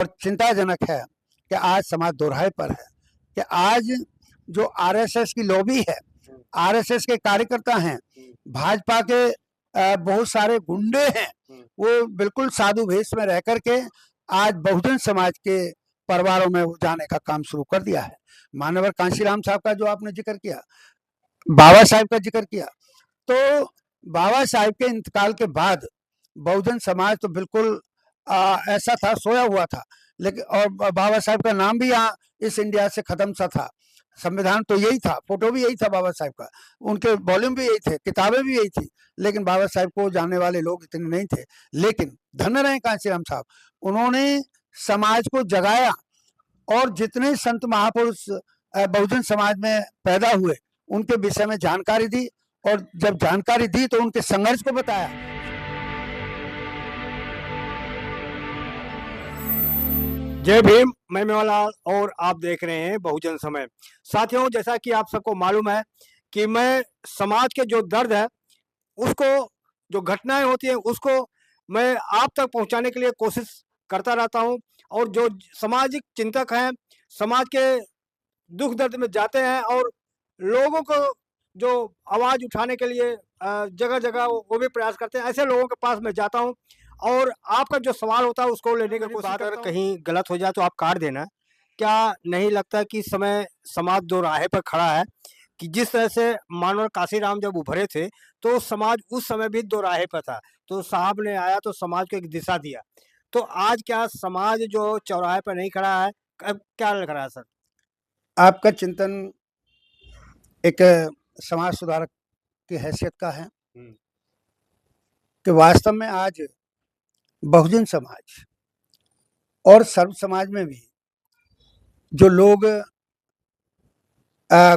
और चिंताजनक है कि आज समाज दोराहे पर है कि आज जो आरएसएस की लॉबी है, आरएसएस के कार्यकर्ता हैं, भाजपा के बहुत सारे गुंडे हैं, वो बिल्कुल साधु वेश में रह करके आज बहुजन समाज के परिवारों में वो जाने का काम शुरू कर दिया है। मानवर कांशीराम साहब का जो आपने जिक्र किया, बाबा साहब का जिक्र किया, तो बाबा साहब के इंतकाल के बाद बहुजन समाज तो बिल्कुल ऐसा था, सोया हुआ था। लेकिन और बाबा साहब का नाम भी यहाँ इस इंडिया से खत्म सा था। संविधान तो यही था, फोटो भी यही था बाबा साहब का, उनके वॉल्यूम भी यही थे, किताबें भी यही थी, लेकिन बाबा साहब को जानने वाले लोग इतने नहीं थे। लेकिन धन्य रहे कांशीराम साहब, उन्होंने समाज को जगाया और जितने संत महापुरुष बहुजन समाज में पैदा हुए उनके विषय में जानकारी दी, और जब जानकारी दी तो उनके संघर्ष को बताया। जय भीम, मैं मेवालाल और आप देख रहे हैं बहुजन समय। साथियों, जैसा कि आप सबको मालूम है कि मैं समाज के जो दर्द है उसको, जो घटनाएं होती हैं उसको मैं आप तक पहुंचाने के लिए कोशिश करता रहता हूं, और जो सामाजिक चिंतक हैं, समाज के दुख दर्द में जाते हैं और लोगों को जो आवाज उठाने के लिए जगह जगह वो भी प्रयास करते हैं, ऐसे लोगों के पास मैं जाता हूं और आपका जो सवाल होता है उसको लेने की कोशिश करता हूं। कहीं गलत हो जाए तो आप काट देना। क्या नहीं लगता कि समय समाज दो राहे पर खड़ा है, कि जिस तरह से मानव काशीराम जब उभरे थे तो समाज उस समय भी दो राहे पर था, तो साहब ने आया तो समाज को एक दिशा दिया। तो आज क्या समाज जो चौराहे पर नहीं खड़ा है, क्या लग रहा है सर? आपका चिंतन एक समाज सुधारक की हैसियत का है कि वास्तव में आज बहुजन समाज और सर्व समाज में भी जो लोग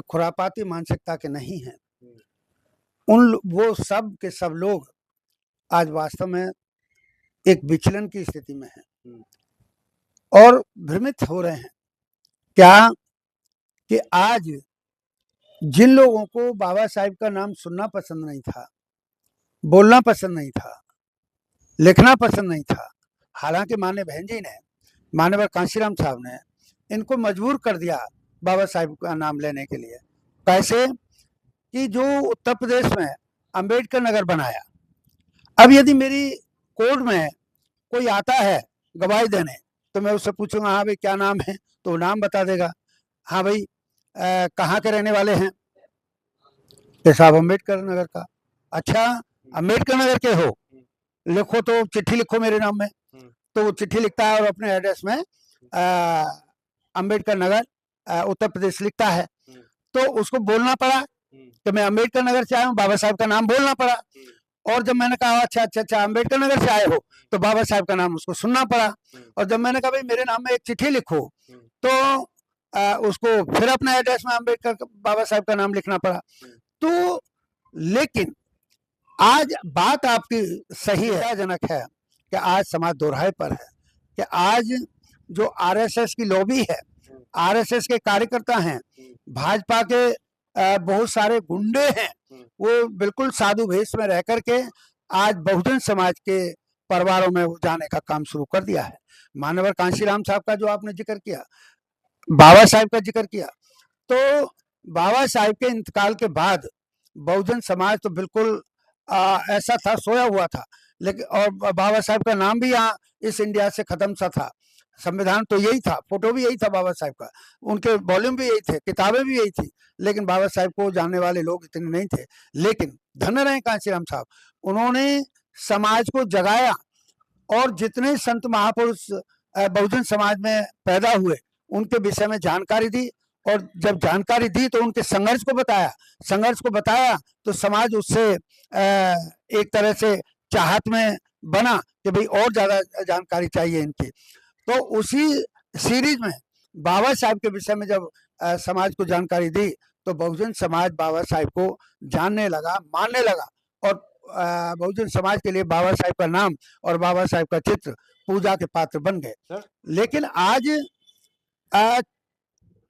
खुरापाती मानसिकता के नहीं हैं, वो सब के सब लोग आज वास्तव में एक विचलन की स्थिति में हैं और भ्रमित हो रहे हैं। क्या कि आज जिन लोगों को बाबा साहब का नाम सुनना पसंद नहीं था, बोलना पसंद नहीं था, लिखना पसंद नहीं था, हालांकि माननीय बहन जी ने, मानवर कांशीराम साहब ने इनको मजबूर कर दिया बाबा साहब का नाम लेने के लिए। कैसे कि जो उत्तर प्रदेश में अंबेडकर नगर बनाया, अब यदि मेरी कोर्ट में कोई आता है गवाही देने तो मैं उससे पूछूंगा, हाँ भाई क्या नाम है, तो वो नाम बता देगा। हाँ भाई कहाँ के रहने वाले हैं, ये साहब अम्बेडकर नगर का। अच्छा, अम्बेडकर नगर के हो, लिखो तो चिट्ठी लिखो मेरे नाम में, तो वो चिट्ठी लिखता है और अपने एड्रेस में अम्बेडकर नगर उत्तर प्रदेश लिखता है। तो उसको बोलना पड़ा कि मैं अम्बेडकर नगर से आया हूँ, बाबा साहब का नाम बोलना पड़ा। और जब मैंने कहा अच्छा अच्छा अच्छा अम्बेडकर नगर से आए हो, तो बाबा साहब का नाम उसको सुनना पड़ा। और जब मैंने कहा भाई मेरे नाम में एक चिट्ठी लिखो, तो उसको फिर अपना एड्रेस में अम्बेडकर बाबा साहब का नाम लिखना पड़ा। तो लेकिन आज बात आपकी सही है, जनक है कि आज समाज दोराहे पर है कि आज जो आरएसएस की लॉबी है, आरएसएस के कार्यकर्ता हैं, भाजपा के बहुत सारे गुंडे हैं, वो बिल्कुल साधु वेश में रह करके आज बहुजन समाज के परिवारों में वो जाने का काम शुरू कर दिया है। मानवर कांशीराम साहब का जो आपने जिक्र किया, बाबा साहब का जिक्र किया, तो बाबा साहब के इंतकाल के बाद बहुजन समाज तो बिल्कुल ऐसा था, सोया हुआ था। लेकिन और बाबा साहब का नाम भी यहाँ इस इंडिया से खत्म सा था। संविधान तो यही था, फोटो भी यही था बाबा साहब का, उनके वॉल्यूम भी यही थे, किताबें भी यही थी, लेकिन बाबा साहब को जानने वाले लोग इतने नहीं थे। लेकिन धन्य रहे कांशीराम साहब, उन्होंने समाज को जगाया और जितने संत महापुरुष बहुजन समाज में पैदा हुए उनके विषय में जानकारी दी, और जब जानकारी दी तो उनके संघर्ष को बताया तो समाज उससे एक तरह से चाहत में बना कि भाई और ज्यादा जानकारी चाहिए इनकी। तो उसी सीरीज में बाबा साहब के विषय में जब समाज को जानकारी दी तो बहुजन समाज बाबा साहब को जानने लगा, मानने लगा, और बहुजन समाज के लिए बाबा साहब का नाम और बाबा साहब का चित्र पूजा के पात्र बन गए। लेकिन आज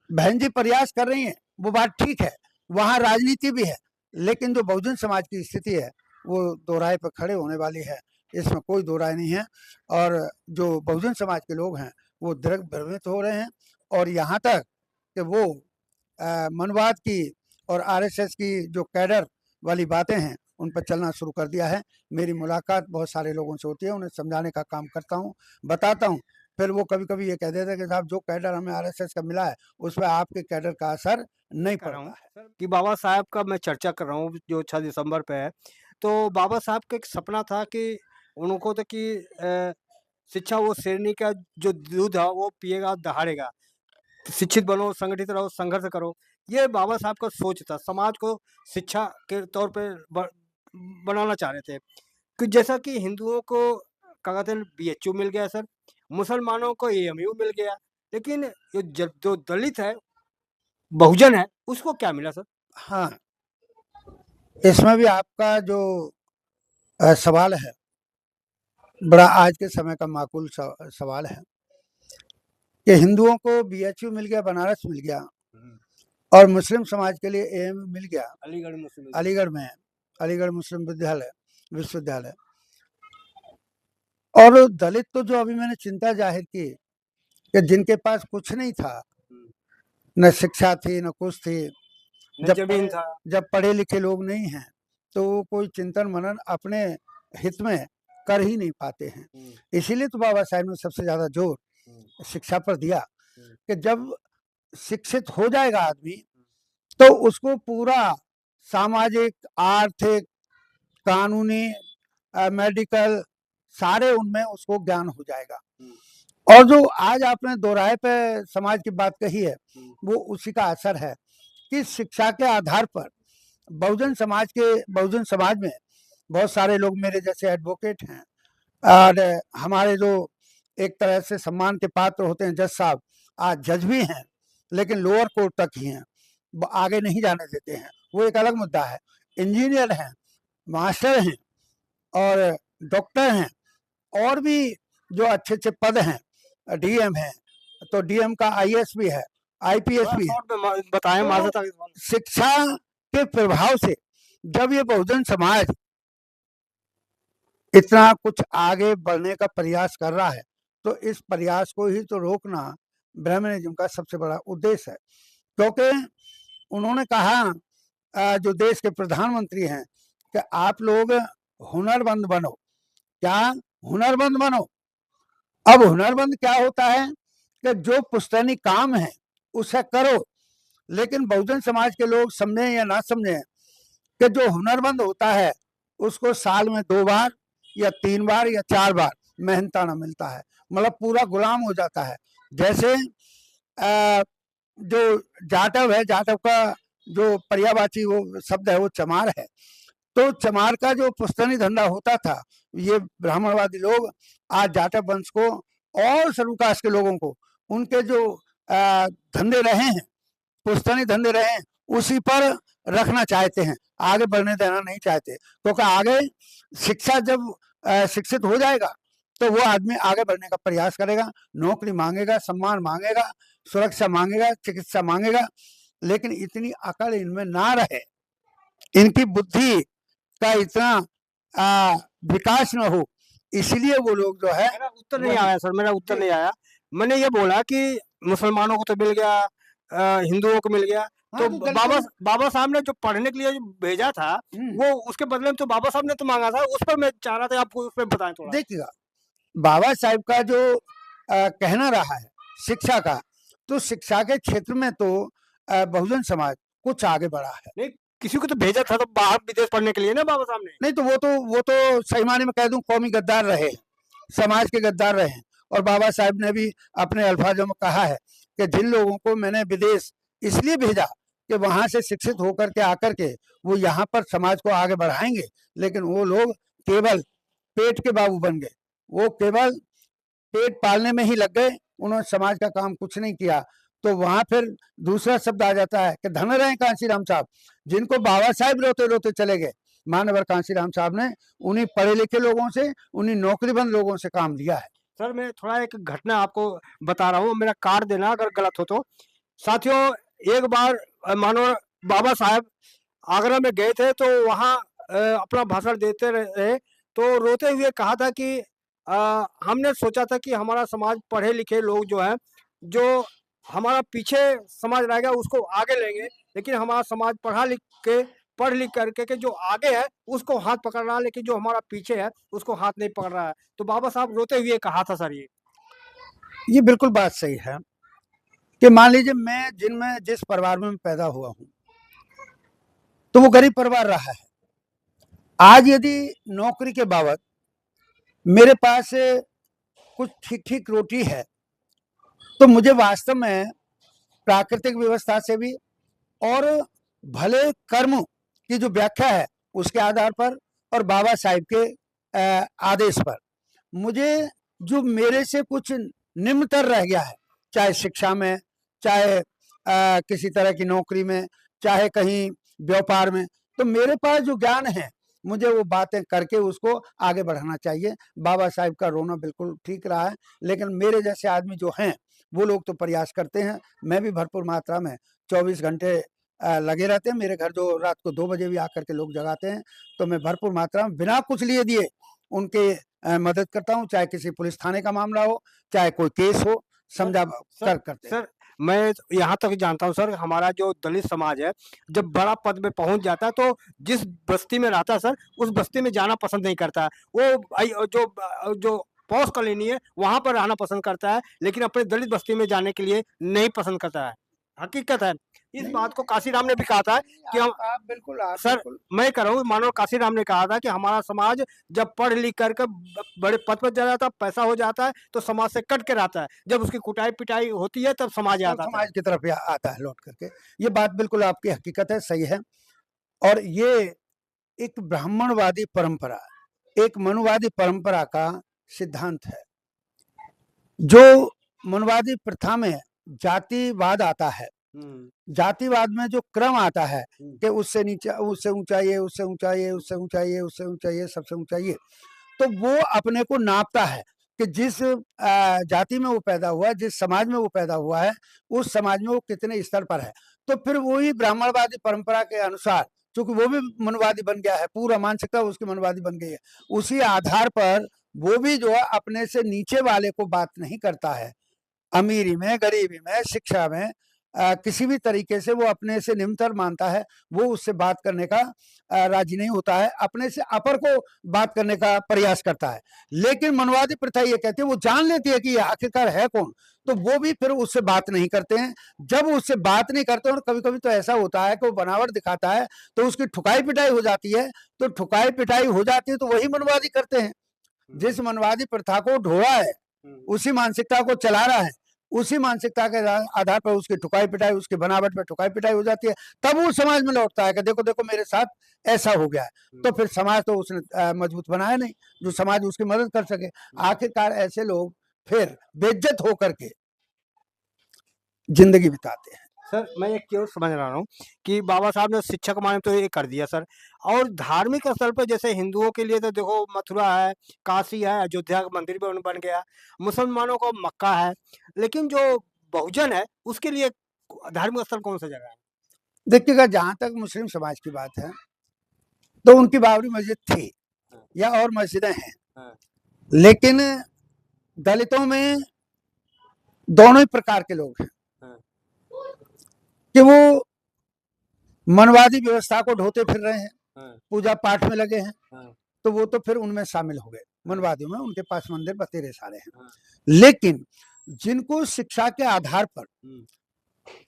बहन जी प्रयास कर रही हैं, वो बात ठीक है, वहाँ राजनीति भी है, लेकिन जो बहुजन समाज की स्थिति है वो दोराहे पर खड़े होने वाली है, इसमें कोई दो राय नहीं है। और जो बहुजन समाज के लोग हैं वो भ्रमित हो रहे हैं, और यहाँ तक कि वो मनवाद की और आरएसएस की जो कैडर वाली बातें हैं उन पर चलना शुरू कर दिया है। मेरी मुलाकात बहुत सारे लोगों से होती है, उन्हें समझाने का काम करता हूँ, बताता हूँ। फिर वो कभी-कभी ये कह देते हैं कि साहब जो कैडर हमें आरएसएस का मिला है, उस पे आपके कैडर का असर नहीं कर रहा हूँ पड़ता है। कि बाबा साहब का मैं चर्चा कर रहा हूँ जो 6 दिसंबर पे है। तो बाबा साहब का एक सपना था कि उनको तो कि शिक्षा वो शेरनी का जो दूध है वो पिएगा दहाड़ेगा। शिक्षित बनो, संगठित रहो, संघर्ष करो। ये बाबा साहब का सोच था। समाज को शिक्षा के तौर पे बनाना चाह रहे थे। कि जैसा कि हिंदुओं को क्या कहते हैं बीएचयू मिल गया सर, मुसलमानों को एएमयू मिल गया, लेकिन जो दलित है, बहुजन है, उसको क्या मिला सर? हाँ, इसमें भी आपका जो सवाल है, बड़ा आज के समय का माकूल सवाल है कि हिंदुओं को बीएचयू मिल गया, बनारस मिल गया, और मुस्लिम समाज के लिए एएमयू मिल गया अलीगढ़ में, अलीगढ़ मुस्लिम विश्वविद्यालय। और दलित तो जो अभी मैंने चिंता जाहिर की कि जिनके पास कुछ नहीं था, न शिक्षा थी न कुछ थी, जब पढ़े लिखे लोग नहीं हैं तो वो कोई चिंतन मनन अपने हित में कर ही नहीं पाते हैं। इसीलिए तो बाबा साहब ने सबसे ज्यादा जोर शिक्षा पर दिया कि जब शिक्षित हो जाएगा आदमी तो उसको पूरा सामाजिक, आर्थिक, कानूनी, मेडिकल, सारे उनमें उसको ज्ञान हो जाएगा। और जो आज आपने दोराहे पे समाज की बात कही है, वो उसी का असर है कि शिक्षा के आधार पर बहुजन समाज में बहुत सारे लोग मेरे जैसे एडवोकेट हैं, और हमारे जो एक तरह से सम्मान के पात्र होते हैं जज साहब, आज जज भी हैं लेकिन लोअर कोर्ट तक ही हैं, आगे नहीं जाने देते हैं, वो एक अलग मुद्दा है। इंजीनियर हैं, मास्टर हैं, और डॉक्टर हैं, और भी जो अच्छे अच्छे पद हैं, डीएम है, तो डीएम का आईएएस भी है, आईपीएस भी है। बताएं तो शिक्षा के प्रभाव से जब ये बहुजन समाज इतना कुछ आगे बढ़ने का प्रयास कर रहा है, तो इस प्रयास को ही तो रोकना ब्राह्मणिज्म का सबसे बड़ा उद्देश्य है। क्योंकि उन्होंने कहा, जो देश के प्रधानमंत्री हैं, कि आप लोग हुनरमंद बनो। क्या? हुनरमंद बनो। अब हुनरमंद क्या होता है कि जो पुश्तैनी काम है उसे करो, लेकिन बहुजन समाज के लोग समझें या ना समझें कि जो हुनरमंद होता है उसको साल में 2 बार या 3 बार या 4 बार मेहनताना मिलता है, मतलब पूरा गुलाम हो जाता है। जैसे जो जाटव है, जाटव का जो पर्यायवाची वो शब्द है वो चमार है, तो चमार का जो पुश्तैनी धंधा होता था, ये ब्राह्मणवादी लोग आज जाटव वंश को और सरुकाश के लोगों को उनके जो धंधे रहे हैं, पुश्तैनी धंधे रहे हैं, उसी पर रखना चाहते हैं, आगे बढ़ने देना नहीं चाहते। क्योंकि आगे शिक्षा जब शिक्षित हो जाएगा तो वो आदमी आगे बढ़ने का प्रयास करेगा, नौकरी मांगेगा, सम्मान मांगेगा, सुरक्षा मांगेगा, चिकित्सा मांगेगा, लेकिन इतनी अकल इनमें ना रहे, इनकी बुद्धि का इतना विकास न हो, इसलिए वो लोग जो है। मेरा उत्तर नहीं आया सर, मेरा उत्तर नहीं आया। मैंने ये बोला कि मुसलमानों को तो मिल गया, हिंदुओं को मिल गया, तो बाबा साहब ने जो पढ़ने के लिए जो भेजा था, वो उसके बदले में तो बाबा साहब ने तो मांगा था, उस पर मैं चाह रहा था आपको उस पर बताएं थोड़ा। देखिएगा, बाबा साहब का जो कहना रहा है शिक्षा का, तो शिक्षा के क्षेत्र में तो बहुजन समाज कुछ आगे बढ़ा है। नहीं, किसी को तो भेजा था तो बाहर विदेश पढ़ने के लिए ना बाबा साहब ने। नहीं तो वो तो सही माने में कह दूं कौमी गद्दार रहे, समाज के गद्दार रहे। और बाबा साहब ने भी अपने अल्फाजों में कहा है कि जिन लोगों को मैंने विदेश इसलिए भेजा कि वहां से शिक्षित होकर के आकर के वो यहाँ पर समाज को आगे बढ़ाएंगे, लेकिन वो लोग केवल पेट के बाबू बन गए, वो केवल पेट पालने में ही लग गए, उन्होंने समाज का काम कुछ नहीं किया। तो वहां फिर दूसरा शब्द आ जाता है कि धन रहे कांशीराम साहब, जिनको बाबा साहब रोते रोते चले गए, मानवर कांशीराम साहब ने उन्हीं पढ़े लिखे लोगों से, उन्हीं नौकरीबंद लोगों से काम लिया है। सर मैं थोड़ा एक घटना आपको बता रहा हूँ, मेरा कार्ड देना अगर गलत हो तो। साथियों, एक बार मानो बाबा साहब आगरा में गए थे, तो वहाँ अपना भाषण देते रहे, तो रोते हुए कहा था कि हमने सोचा था कि हमारा समाज पढ़े लिखे लोग जो है, जो हमारा पीछे समाज रहेगा उसको आगे लेंगे, लेकिन हमारा समाज पढ़ लिख करके के जो आगे है उसको हाथ पकड़ रहा है, लेकिन जो हमारा पीछे है उसको हाथ नहीं पकड़ रहा है। तो बाबा साहब रोते हुए कहा था सर ये बिल्कुल बात सही है कि मान लीजिए मैं जिस परिवार में पैदा हुआ हूं, तो वो गरीब परिवार रहा है। आज यदि नौकरी के बाबत मेरे पास कुछ ठीक ठीक रोटी है, तो मुझे वास्तव में प्राकृतिक व्यवस्था से भी और भले कर्म की जो व्याख्या है उसके आधार पर और बाबा साहिब के आदेश पर मुझे जो मेरे से कुछ निम्नतर रह गया है, चाहे शिक्षा में, चाहे किसी तरह की नौकरी में, चाहे कहीं व्यापार में, तो मेरे पास जो ज्ञान है मुझे वो बातें करके उसको आगे बढ़ाना चाहिए। बाबा साहिब का रोना बिल्कुल ठीक रहा है, लेकिन मेरे जैसे आदमी जो हैं वो लोग तो प्रयास करते हैं। मैं भी भरपूर मात्रा में 24 घंटे लगे रहते हैं। मेरे घर जो रात को 2 बजे भी आकर के लोग जगाते हैं, तो मैं भरपूर मात्रा में बिना कुछ लिए दिए उनके मदद करता हूँ, चाहे किसी पुलिस थाने का मामला हो, चाहे कोई केस हो, समझा कर करते हैं। सर, मैं यहाँ तक जानता हूँ सर, हमारा जो दलित समाज है, जब बड़ा पद में पहुँच जाता है तो जिस बस्ती में रहता है सर, उस बस्ती में जाना पसंद नहीं करता है। वो जो पॉश कॉलोनी है, वहाँ पर रहना पसंद करता है, लेकिन अपने दलित बस्ती में जाने के लिए नहीं पसंद करता है। हकीकत है। इस नहीं, बात को काशीराम ने भी कहा था कि हम आप सर, बिल्कुल मैं कह रहा हूँ, मानो काशीराम ने कहा था कि हमारा समाज जब पढ़ लिख कर बड़े पद पर जा जाता है, पैसा हो जाता है, तो समाज से कट के रहता है। जब उसकी कुटाई पिटाई होती है तब समाज आ तो जाता है। समाज की तरफ आता है लौट करके। ये बात बिल्कुल आपकी हकीकत है, सही है। और ये एक ब्राह्मणवादी परंपरा, एक मनुवादी परंपरा का सिद्धांत है। जो मनुवादी प्रथा में जातिवाद आता है, जातिवाद में जो क्रम आता है कि उससे नीचे, उससे ऊंचा ये, उससे ऊंचा ये, उससे ऊंचा ये, उससे ऊंचा ये, सबसे ऊंचा ये, तो वो अपने को नापता है कि जिस जाति में वो पैदा हुआ है, जिस समाज में वो पैदा हुआ है, उस समाज में वो कितने स्तर पर है। तो फिर वही ब्राह्मणवादी परंपरा के अनुसार, क्योंकि वो भी मनवादी बन गया है, पूरा मानसिकता उसकी मनवादी बन गई है, उसी आधार पर वो भी जो है अपने से नीचे वाले को बात नहीं करता है। अमीरी में, गरीबी में, शिक्षा में, किसी भी तरीके से वो अपने से निम्नतर मानता है, वो उससे बात करने का राजी नहीं होता है, अपने से अपर को बात करने का प्रयास करता है। लेकिन मनवादी प्रथा ये कहती है, वो जान लेती है कि ये आखिरकार है कौन, तो वो भी फिर उससे बात नहीं करते हैं। जब उससे बात नहीं करते, और कभी कभी तो ऐसा होता है कि वो बनावट दिखाता है, तो उसकी ठुकाई पिटाई हो जाती है। तो ठुकाई पिटाई हो जाती है तो वही मनवादी करते हैं। जिस मनवादी प्रथा को ढोया है, उसी मानसिकता को चला रहा है, उसी मानसिकता के आधार पर उसकी ठुकाई पिटाई, उसकी बनावट में ठुकाई पिटाई हो जाती है। तब वो समाज में लौटता है कि देखो देखो मेरे साथ ऐसा हो गया है। तो फिर समाज तो उसने मजबूत बनाया नहीं जो समाज उसकी मदद कर सके। आखिरकार ऐसे लोग फिर बेइज्जत होकर के जिंदगी बिताते हैं। सर, मैं एक क्यों समझ रहा हूँ कि बाबा साहब ने शिक्षा के मामले में तो ये कर दिया सर, और धार्मिक स्थल पर जैसे हिंदुओं के लिए तो देखो मथुरा है, काशी है, अयोध्या का मंदिर भी बन गया, मुसलमानों को मक्का है, लेकिन जो बहुजन है उसके लिए धार्मिक स्थल कौन सा जगह है? देखिएगा, जहां तक मुस्लिम समाज की बात है, तो उनकी बाबरी मस्जिद थी या और मस्जिदें हैं, लेकिन दलितों में दोनों ही प्रकार के लोग हैं कि वो मनवादी व्यवस्था को ढोते फिर रहे हैं, पूजा पाठ में लगे हैं, तो वो तो फिर उनमें शामिल हो गए, मनवादियों में। उनके पास मंदिर बतेरे सारे हैं। लेकिन जिनको शिक्षा के आधार पर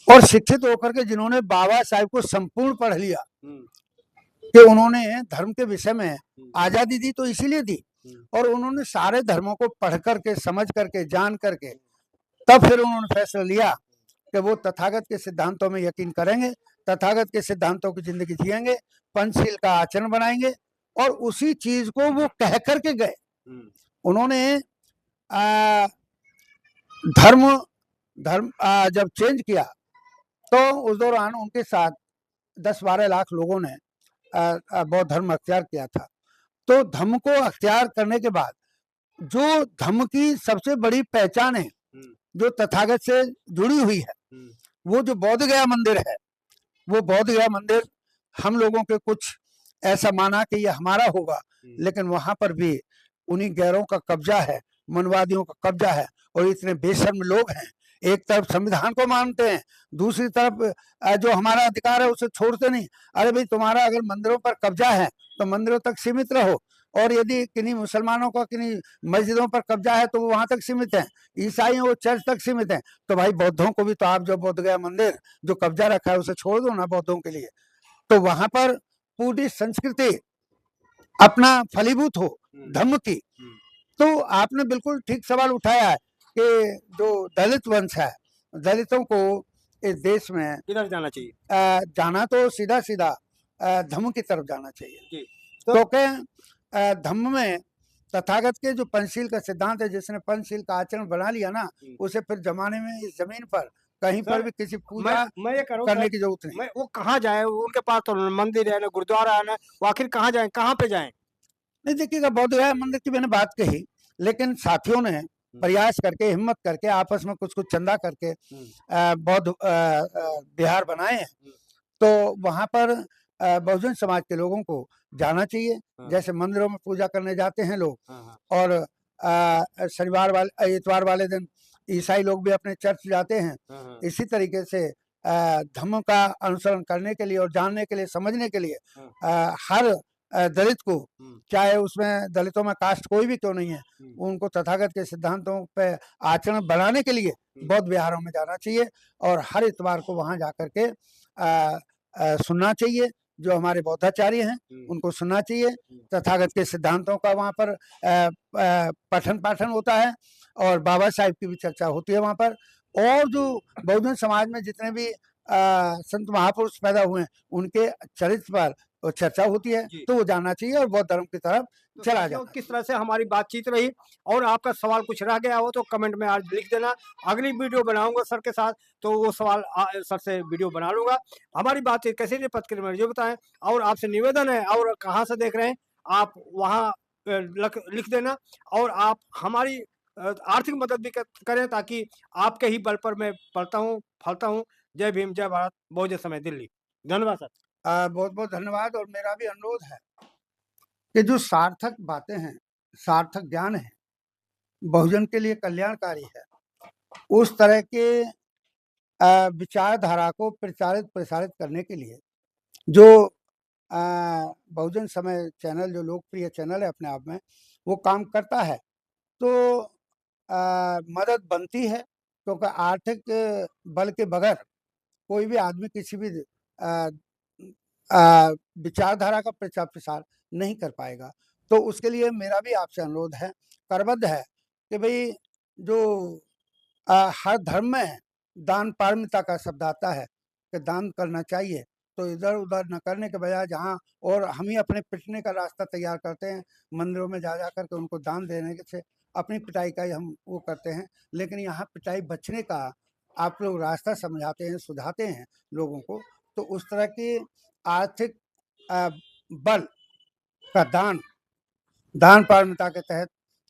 और शिक्षित होकर के जिन्होंने बाबा साहब को संपूर्ण पढ़ लिया कि उन्होंने धर्म के विषय में आजादी दी, तो इसीलिए दी, और उन्होंने सारे धर्मों को पढ़ करके, समझ करके, जान करके, तब फिर उन्होंने फैसला लिया कि वो तथागत के सिद्धांतों में यकीन करेंगे, तथागत के सिद्धांतों की जिंदगी जिएंगे, पंचशील का आचरण बनाएंगे, और उसी चीज को वो कह करके गए। उन्होंने धर्म जब चेंज किया, तो उस दौरान उनके साथ 10-12 लाख लोगों ने बौद्ध धर्म अख्तियार किया था। तो धर्म को अख्तियार करने के बाद जो धर्म की सबसे बड़ी पहचान है, जो तथागत से जुड़ी हुई है, वो जो बोध गया मंदिर है, वो बोध गया मंदिर हम लोगों के कुछ ऐसा माना कि ये हमारा होगा, लेकिन वहां पर भी उन्हीं गैरों का कब्जा है, मनवादियों का कब्जा है। और इतने बेशर्म लोग हैं, एक तरफ संविधान को मानते हैं, दूसरी तरफ जो हमारा अधिकार है उसे छोड़ते नहीं। अरे भाई, तुम्हारा अगर मंदिरों पर कब्जा है तो मंदिरों तक सीमित रहो, और यदि किन्हीं मुसलमानों का किन्हीं मस्जिदों पर कब्जा है तो वो वहां तक सीमित है, ईसाई वो चर्च तक सीमित है। तो भाई बौद्धों को भी तो आप जो बोध गया मंदिर जो कब्जा रखा है उसे छोड़ दो ना बौद्धों के लिए। तो वहां पर पूरी संस्कृति अपना फलीभूत हो धम्म की। तो आपने बिल्कुल ठीक सवाल उठाया है कि जो दलित वंश है, दलितों को इस देश में किधर जाना चाहिए? जाना तो सीधा सीधा धम्म की तरफ जाना चाहिए। जी। क्योंकि धम्म में तथागत के जो पंचशील का सिद्धांत है, जिसने पंचशील का आचरण बना लिया ना, उसे फिर जमाने में इस जमीन पर कहीं पर भी किसी पूजा मैं ये करूँ करने की जरूरत नहीं। मैं वो कहाँ जाए? उनके पास तो मंदिर है ना, गुरुद्वारा है ना, वो आखिर कहाँ जाए, कहाँ पे जाए? नहीं, देखिएगा, बोध गया मंदिर की मैंने बात कही, लेकिन साथियों ने प्रयास करके, हिम्मत करके, आपस में कुछ कुछ चंदा करके बौद्ध विहार बनाए हैं। तो वहां पर बहुजन समाज के लोगों को जाना चाहिए, जैसे मंदिरों में पूजा करने जाते हैं लोग, और शनिवार वाले इतवार वाले दिन ईसाई लोग भी अपने चर्च जाते हैं। इसी तरीके से धर्म का अनुसरण करने के लिए और जानने के लिए, समझने के लिए हर दलित को, चाहे उसमें दलितों में कास्ट कोई भी क्यों नहीं है, उनको तथागत के सिद्धांतों पे आचरण बनाने के लिए बौद्ध विहारों में जाना चाहिए, और हर इतवार को वहां जाकर के सुनना चाहिए। जो हमारे बौद्धाचार्य हैं उनको सुनना चाहिए, तथागत के सिद्धांतों का वहाँ पर पठन पाठन होता है, और बाबा साहिब की भी चर्चा होती है वहाँ पर। और जो बहुजन समाज में जितने भी संत महापुरुष पैदा हुए हैं उनके चरित्र पर चर्चा होती है, तो वो जानना चाहिए और बौद्ध धर्म की तरफ चला जाए। किस तरह से हमारी बातचीत रही, और आपका सवाल कुछ रह गया हो तो कमेंट में आज लिख देना। अगली वीडियो बनाऊंगा सर के साथ, तो वो सवाल सर से वीडियो बना लूंगा। हमारी बातचीत कैसी रही प्रतिक्रिया में जो बताएं, और आपसे निवेदन है, और कहाँ से देख रहे हैं आप वहाँ लिख देना, और आप हमारी आर्थिक मदद भी करें, ताकि आपके ही बल पर मैं पलता हूँ फलता हूँ। जय भीम, जय भारत, बहुजन समाज दिल्ली। धन्यवाद सर। बहुत बहुत धन्यवाद। और मेरा भी अनुरोध है कि जो सार्थक बातें हैं, सार्थक ज्ञान है, बहुजन के लिए कल्याणकारी है, उस तरह के विचारधारा को प्रचारित प्रसारित करने के लिए जो बहुजन समय चैनल, जो लोकप्रिय चैनल है अपने आप में, वो काम करता है, तो मदद बनती है। क्योंकि आर्थिक बल के बगैर कोई भी आदमी किसी भी विचारधारा का प्रचार प्रसार नहीं कर पाएगा। तो उसके लिए मेरा भी आपसे अनुरोध है, करबद्ध है, कि भाई जो हर धर्म में दान पारमिता का शब्द आता है कि दान करना चाहिए, तो इधर उधर न करने के बजाय जहाँ, और हम ही अपने पिटने का रास्ता तैयार करते हैं, मंदिरों में जा कर के उनको दान देने से अपनी पिटाई का ही हम वो करते हैं। लेकिन यहाँ पिटाई बचने का आप लोग रास्ता समझाते हैं, सुझाते हैं लोगों को। तो उस तरह की आर्थिक बल का दान पारमिता के तहत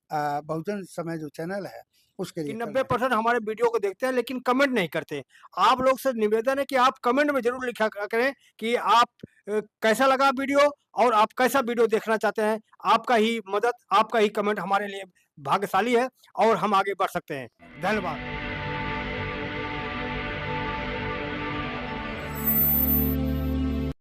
बहुजन समय जो चैनल है उसके लिए 90% हमारे वीडियो को देखते हैं लेकिन कमेंट नहीं करते। आप लोग से निवेदन है कि आप कमेंट में जरूर लिखा करें कि आप कैसा लगा वीडियो, और आप कैसा वीडियो देखना चाहते हैं। आपका ही मदद, आपका ही कमेंट हमारे लिए भाग्यशाली है, और हम आगे बढ़ सकते हैं। धन्यवाद।